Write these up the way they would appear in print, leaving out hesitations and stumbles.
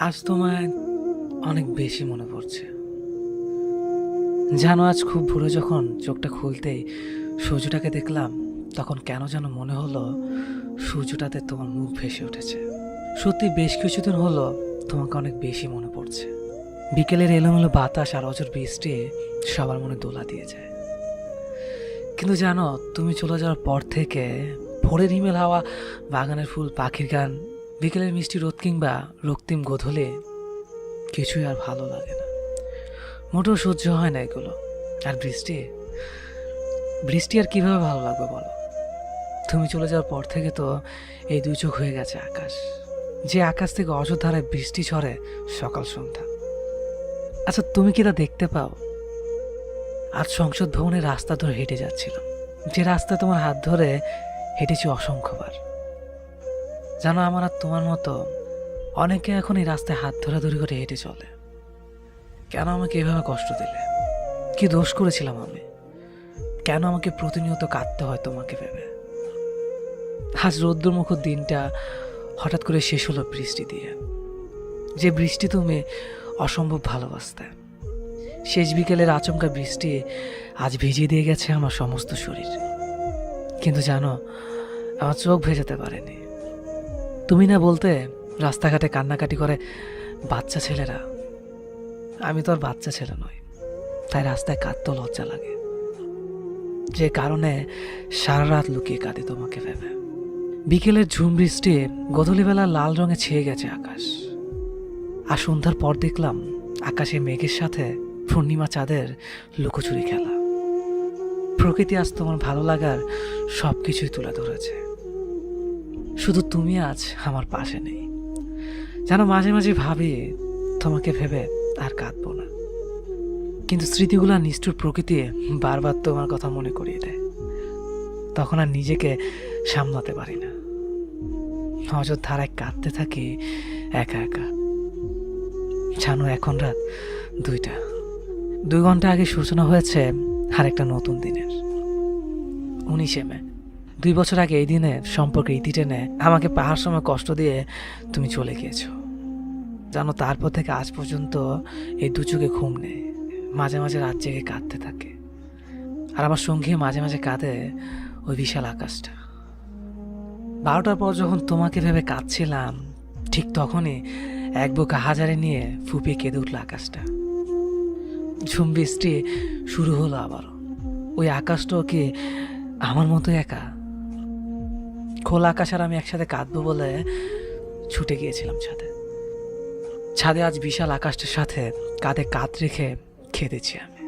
আজ তোমায় অনেক বেশি মনে পড়ছে। জানো, আজ খুব ভোরে যখন চোখটা খুলতেই সূর্যটাকে দেখলাম, তখন কেন যেন মনে হলো সূর্যটাতে তোমার মুখ ভেসে উঠেছে। সত্যি বেশ কিছুদিন হলো তোমাকে অনেক বেশি মনে পড়ছে। বিকেলের এলোমেলো বাতাস আর অঝোর বৃষ্টি সবার মনে দোলা দিয়ে যায়। কিন্তু জানো, তুমি চলে যাওয়ার পর থেকে ভোরের হিমেল হাওয়া, বাগানের ফুল, পাখির গান, বিকেলের মিষ্টি রোদ কিংবা রক্তিম গোধূলি কিছুই আর ভালো লাগে না। মোটেও সহ্য হয় না এগুলো। আর বৃষ্টি বৃষ্টি আর কিভাবে ভালো লাগবে বলো? তুমি চলে যাওয়ার পর থেকে তো এই দুই চোখ হয়ে গেছে আকাশ, যে আকাশ থেকে অযোধ্যায় বৃষ্টি ঝরে সকাল সন্ধ্যা। আচ্ছা, তুমি কি তা দেখতে পাও? আজ সংসদ ভবনের রাস্তা ধরে হেঁটে যাচ্ছিলাম, যে রাস্তা তোমার হাত ধরে হেঁটেছি অসংখ্যবার। জানো, আমার আর তোমার মতো অনেকে এখন এই রাস্তায় হাত ধরাধরি করে হেঁটে চলে। কেন আমাকে এভাবে কষ্ট দিলে? কি দোষ করেছিলাম আমি? কেন আমাকে প্রতিনিয়ত কাঁদতে হয় তোমাকে ভেবে? আজ রৌদ্রমুখর দিনটা হঠাৎ করে শেষ হলো বৃষ্টি দিয়ে, যে বৃষ্টি তুমি অসম্ভব ভালোবাসতে। শেষ বিকেলের আচমকা বৃষ্টি আজ ভিজিয়ে দিয়ে গেছে আমার সমস্ত শরীর। কিন্তু জানো, আমার চোখ ভেজাতে পারেনি। তুমি না বলতে রাস্তাঘাটে কান্নাকাটি করে বাচ্চা ছেলেরা। আমি তো আর বাচ্চা ছেলে নই, তাই রাস্তায় কাঁদতেও লজ্জা লাগে, যে কারণে সারা রাত লুকিয়ে কাঁদি তোমাকে ভেবে। বিকেলের ঝুম বৃষ্টি গধূলিবেলা লাল রঙে ছেয়ে গেছে আকাশ। আর সন্ধ্যার পর দেখলাম আকাশে মেঘের সাথে পূর্ণিমা চাঁদের লুকোচুরি খেলা। প্রকৃতি আজ তোমার ভালো লাগার সব কিছুই তুলে ধরেছে। শুধু তুমি আজ আমার পাশে নেই। যেন মাঝে মাঝে ভাবি তোমাকে ভেবে আর কাঁদবো না, কিন্তু স্মৃতিগুলো নিষ্ঠুর প্রকৃতি বারবার তোমার কথা মনে করিয়ে দেয়। তখন আর নিজেকে সামলাতে পারি না, অযোধ্যায় কাঁদতে থাকি একা একা। জানো, এখন রাত 2টা। 2 ঘন্টা আগে সূচনা হয়েছে আর একটা নতুন দিনের। 19শে মে। 2 বছর আগে এই দিনে সম্পর্কে ইতি টেনে আমাকে পাহাড় সময় কষ্ট দিয়ে তুমি চলে গিয়েছো। জানো, তারপর থেকে আজ পর্যন্ত এই দু চোখে ঘুম নেই। মাঝে মাঝে রাত জেগে কাঁদতে থাকে, আর আমার সঙ্গী মাঝে মাঝে কাঁদে ওই বিশাল আকাশটা। 12টার পর যখন তোমাকে ভেবে কাঁদছিলাম, ঠিক তখনই এক বুক হাজারে নিয়ে ফুপিয়ে কেঁদে উঠল আকাশটা। ঝুম বৃষ্টি শুরু হলো আবারও। ওই আকাশটাও কি আমার মতো একা? খোলা আকাশ আর আমি একসাথে কাঁদবো বলে ছুটে গিয়েছিলাম ছাদে। ছাদে আজ বিশাল আকাশটার সাথে কাঁধে কাঁধ রেখে খেতেছি আমি।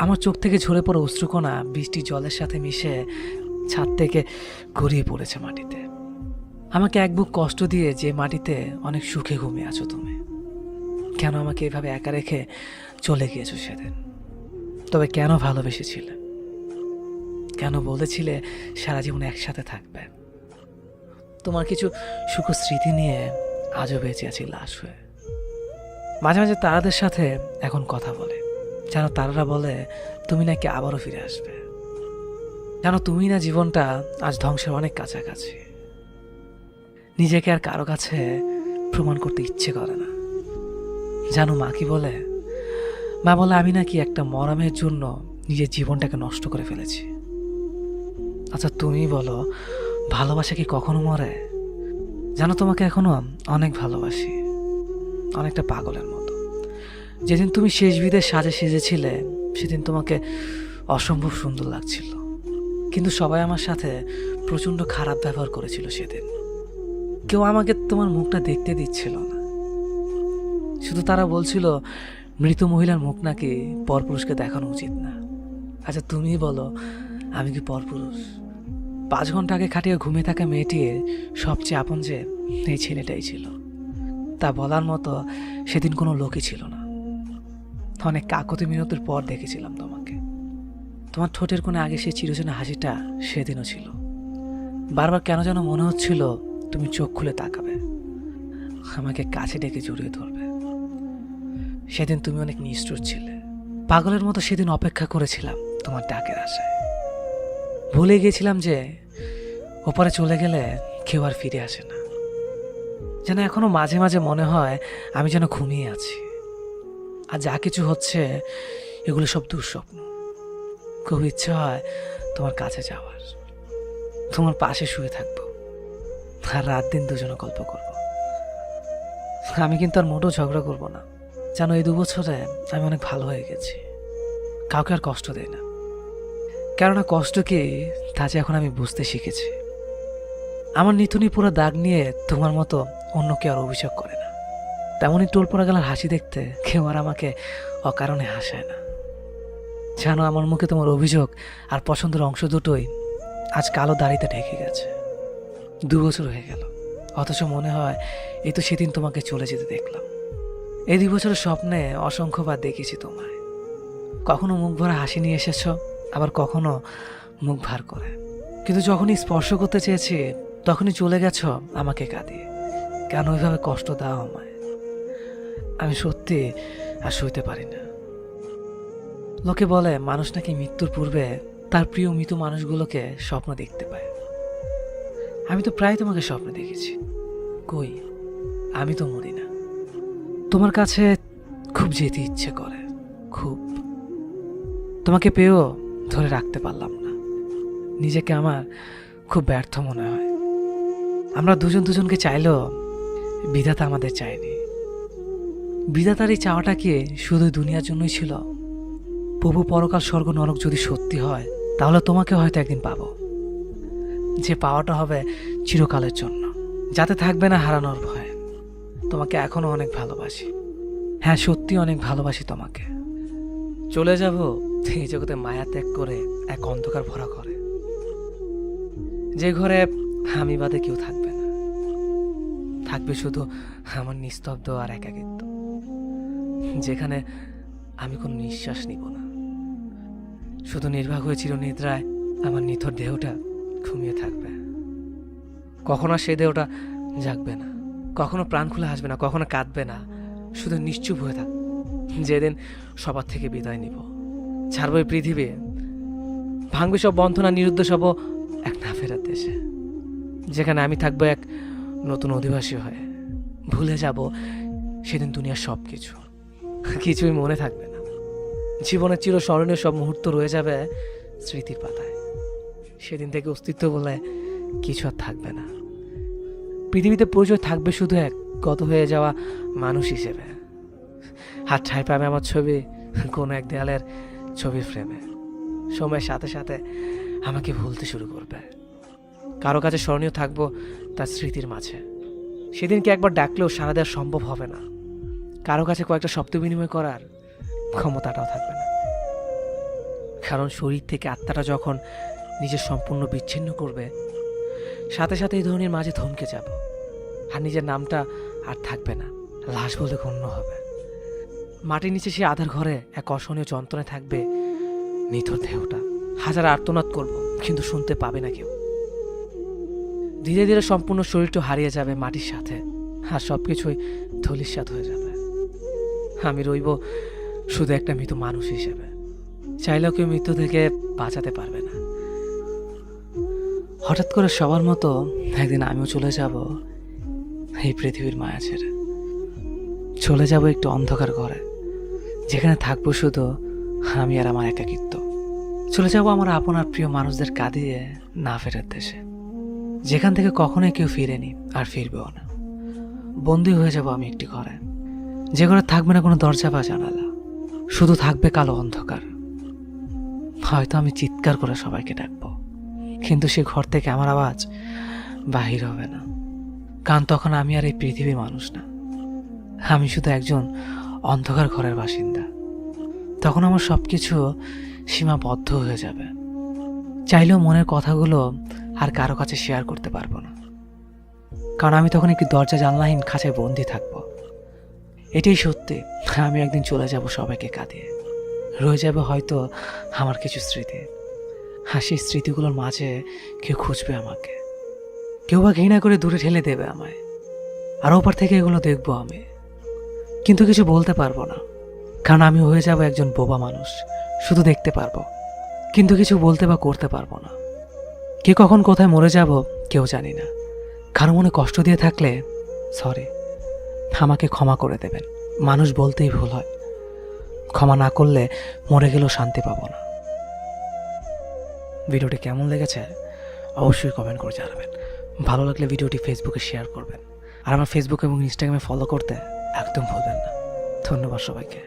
আমার চোখ থেকে ঝরে পড়ে অশ্রুকণা বৃষ্টি জলের সাথে মিশে ছাদ থেকে গড়িয়ে পড়েছে মাটিতে। আমাকে এক বুক কষ্ট দিয়ে যে মাটিতে অনেক সুখে ঘুমিয়ে আছো তুমি, কেন আমাকে এভাবে একা রেখে চলে গিয়েছো সেদিন? তবে কেন ভালোবেসেছিলে? কেন বলেছিলে সারা জীবন একসাথে থাকবে? তোমার কিছু সুখ স্মৃতি নিয়ে আজও বেঁচে আছি লাশ হয়ে। মাঝে মাঝে তারাদের সাথে এখন কথা বলে। যেন তারারা বলে তুমি নাকি আবারও ফিরে আসবে। যেন তুমি না জীবনটা আজ ধ্বংসের অনেক কাছাকাছি। নিজেকে আর কারো কাছে প্রমাণ করতে ইচ্ছে করে না। জানো, মা কি বলে? মা বলে আমি নাকি একটা মরমের জন্য নিজের জীবনটাকে নষ্ট করে ফেলেছি। আচ্ছা, তুমি বলো, ভালোবাসা কি কখনো মরে? জানো, তোমাকে এখনো অনেক ভালোবাসি, অনেকটা পাগলের মতো। যেদিন তুমি শেষ বিদের সাজে সেজেছিলে, সেদিন তোমাকে অসম্ভব সুন্দর লাগছিল। কিন্তু সবাই আমার সাথে প্রচণ্ড খারাপ ব্যবহার করেছিল সেদিন। কেউ আমাকে তোমার মুখটা দেখতে দিচ্ছিল না। শুধু তারা বলছিল মৃত মহিলার মুখ নাকি পরপুরুষকে দেখানো উচিত না। আচ্ছা, তুমি বলো, আমি কি পরপুরুষ? 5 ঘন্টা আগে খাটিয়ে ঘুমিয়ে থাকা মেয়েটির সবচেয়ে আপন যে এই ছেলেটাই ছিল, তা বলার মতো সেদিন কোনো লোকই ছিল না। অনেক কাকতি মিনতির পর দেখেছিলাম তোমাকে। তোমার ঠোঁটের কোণে আগে সে চিরচেনা হাসিটা সেদিনও ছিল। বারবার কেন যেন মনে হচ্ছিল তুমি চোখ খুলে তাকাবে, আমাকে কাছে ডেকে জড়িয়ে ধরবে। সেদিন তুমি অনেক নিষ্ঠুর ছিলে। পাগলের মতো সেদিন অপেক্ষা করেছিলাম তোমার ডাকের আশায়। ভুলে গিয়েছিলাম যে ওপারে চলে গেলে কেউ আর ফিরে আসে না। যেন এখনো মাঝে মাঝে মনে হয় আমি যেন ঘুমিয়ে আছি, আর যা কিছু হচ্ছে এগুলো সব দুঃস্বপ্ন। খুব ইচ্ছা হয় তোমার কাছে যাওয়ার, তোমার পাশে শুয়ে থাকবো, আর রাত দিন দুজনে গল্প করব। আমি কিন্তু আর মোটেও ঝগড়া করব না। জানো, এই 2 বছরে আমি অনেক ভালো হয়ে গেছি, কাউকে আর কষ্ট দেই না। কেননা কষ্ট কি তা যে এখন আমি বুঝতে শিখেছি। আমার নিথুনি পুরো দাগ নিয়ে তোমার মতো অন্য কেউ আর অভিযোগ করে না। তেমনই টোল পড়া গেলার হাসি দেখতে কেউ আর আমাকে অকারণে হাসায় না। জানো, আমার মুখে তোমার অভিযোগ আর পছন্দের অংশ দুটোই আজ কালো দাড়িতে ঢেকে গেছে। 2 বছর হয়ে গেল, অথচ মনে হয় এই তো সেদিন তোমাকে চলে যেতে দেখলাম। এই 2 বছরের স্বপ্নে অসংখ্যবার দেখেছি তোমায়। কখনো মুখ ভরা হাসি নিয়ে এসেছ, আবার কখনো মুখ ভার করে। কিন্তু যখনই স্পর্শ করতে চেয়েছি তখনই চলে গেছ আমাকে কাঁদিয়ে। কেন ওইভাবে কষ্ট দাও আমায়? আমি সত্যি আর সইতে পারি না। লোকে বলে মানুষ নাকি মৃত্যুর পূর্বে তার প্রিয় মৃত মানুষগুলোকে স্বপ্ন দেখতে পায়। আমি তো প্রায় তোমাকে স্বপ্নে দেখেছি। কই, আমি তো মরি না। তোমার কাছে খুব যেতে ইচ্ছে করে, খুব। তোমাকে পেয়েও ধরে রাখতে পারলাম না। নিজেকে আমার খুব ব্যর্থ মনে হয়। আমরা দুজন দুজনকে চাইলেও বিধাতা আমাদের চায়নি। বিধাতার এই চাওয়াটা কি শুধু দুনিয়ার জন্যই ছিল? প্রভু পরকাল স্বর্গ নরক যদি সত্যি হয়, তাহলে তোমাকে হয়তো একদিন পাবো, যে পাওয়াটা হবে চিরকালের জন্য, যাতে থাকবে না হারানোর ভয়। তোমাকে এখনো অনেক ভালোবাসি। হ্যাঁ, সত্যি অনেক ভালোবাসি তোমাকে। চলে যাব এই জগতে মায়া ত্যাগ করে এক অন্ধকার ভরা ঘরে, যে ঘরে আমি বাদে কেউ থাকবে না। থাকবে শুধু আমার নিস্তব্ধ আর একাকিত্ব, যেখানে আমি কোনো নিঃশ্বাস নিব না। শুধু নির্বাক হয়ে চিরনিদ্রায় আমার নিথর দেহটা ঘুমিয়ে থাকবে। কখনো সেই দেহটা জাগবে না, কখনো প্রাণ খুলে আসবে না, কখনো কাঁদবে না, শুধু নিশ্চুপ হয়ে থাক। যেদিন সবার থেকে বিদায় নিব, ছাড়বো এই পৃথিবী, ভাঙবে সব বন্ধনা, নিরুদ্দেশ হব এক না ফেরার দেশে, যেখানে আমি থাকবো এক নতুন অধিবাসী হয়ে। ভুলে যাব সেদিন দুনিয়ার সব কিছু, কিছুই মনে থাকবে না। জীবনের চিরস্মরণীয় সব মুহূর্ত রয়ে যাবে স্মৃতির পাতায়। সেদিন থেকে অস্তিত্ব বলে কিছু আর থাকবে না। পৃথিবীতে পরিচয় থাকবে শুধু এক গত হয়ে যাওয়া মানুষ হিসেবে। হাত ঠাঁই পাবে আমার ছবি কোনো এক দেয়ালের ছবির ফ্রেমে। সময়ের সাথে সাথে আমাকে ভুলতে শুরু করবে। কারো কাছে স্মরণীয় থাকবো তার স্মৃতির মাঝে। সেদিনকে একবার ডাকলেও সাড়া দেওয়া সম্ভব হবে না। কারো কাছে কয়েকটা শব্দ বিনিময় করার ক্ষমতাটাও থাকবে না। কারণ শরীর থেকে আত্মাটা যখন নিজের সম্পূর্ণ বিচ্ছিন্ন করবে, সাথে সাথে এই ধরনের মাঝে থমকে যাব, আর নিজের নামটা আর থাকবে না, লাশ বলে গণ্য হবে। মাটির নিচে সে আধার ঘরে এক অসহনীয় যন্ত্রণায় থাকবে নিথর দেহটা। হাজার আর্তনাদ করব, কিন্তু শুনতে পাবে না কেউ। ধীরে ধীরে সম্পূর্ণ শরীরটা হারিয়ে যাবে মাটির সাথে, আর সবকিছুই ধূলিসাৎ হয়ে যাবে। আমি রইব শুধু একটা মৃত মানুষ হিসেবে। চাইলেও কেউ মৃত্যু থেকে বাঁচাতে পারবে না। হঠাৎ করে সবার মতো একদিন আমিও চলে যাব এই পৃথিবীর মায়া ছেড়ে। চলে যাব একটু অন্ধকার ঘরে, যেখানে থাকবো শুধু আমি আর আমার একাকিত্ব। চলে যাব আমার আপন আর প্রিয় মানুষদের কাঁদিয়ে না ফেরার দেশে, যেখান থেকে কখনোই কেউ ফিরেনি আর ফিরবেও না। বন্দী হয়ে যাব আমি একটি ঘরে, যে ঘরে থাকবে না কোনো দরজা বা জানালা, শুধু থাকবে কালো অন্ধকার। হয়তো আমি চিৎকার করে সবাইকে ডাকবো, কিন্তু সে ঘর থেকে আমার আওয়াজ বাহির হবে না। কারণ তখন আমি আর এই পৃথিবীর মানুষ না, আমি শুধু একজন অন্ধকার ঘরের বাসিন্দা। তখন আমার সবকিছু সীমাবদ্ধ হয়ে যাবে। চাইলেও মনের কথাগুলো আর কারো কাছে শেয়ার করতে পারবো না, কারণ আমি তখন একটি দরজা জানলাহীন খাঁচায় বন্দি থাকবো। এটাই সত্যি, আমি একদিন চলে যাব সবাইকে কাঁদিয়ে। রয়ে যাবে হয়তো আমার কিছু স্মৃতি, হাসির স্মৃতিগুলোর মাঝে কেউ খুঁজবে আমাকে, কেউ বা ঘৃণা করে দূরে ঠেলে দেবে আমায়। আর ওপার থেকে এগুলো দেখবো আমি, কিন্তু কিছু বলতে পারবো না, কারণ আমি হয়ে যাব একজন বোবা মানুষ। শুধু দেখতে পারবো, কিন্তু কিছু বলতে বা করতে পারবো না। কে কখন কোথায় মরে যাব কেউ জানি না। কারো মনে কষ্ট দিয়ে থাকলে সরি, আমাকে ক্ষমা করে দেবেন। মানুষ বলতেই ভুল হয়, ক্ষমা না করলে মরে গেলেও শান্তি পাবো না। ভিডিওটি কেমন লেগেছে অবশ্যই কমেন্ট করে জানাবেন। ভালো লাগলে ভিডিওটি ফেসবুকে শেয়ার করবেন, আর আমার ফেসবুক এবং ইনস্টাগ্রামে ফলো করতে একদম ভুলবেন না। ধন্যবাদ সবাইকে।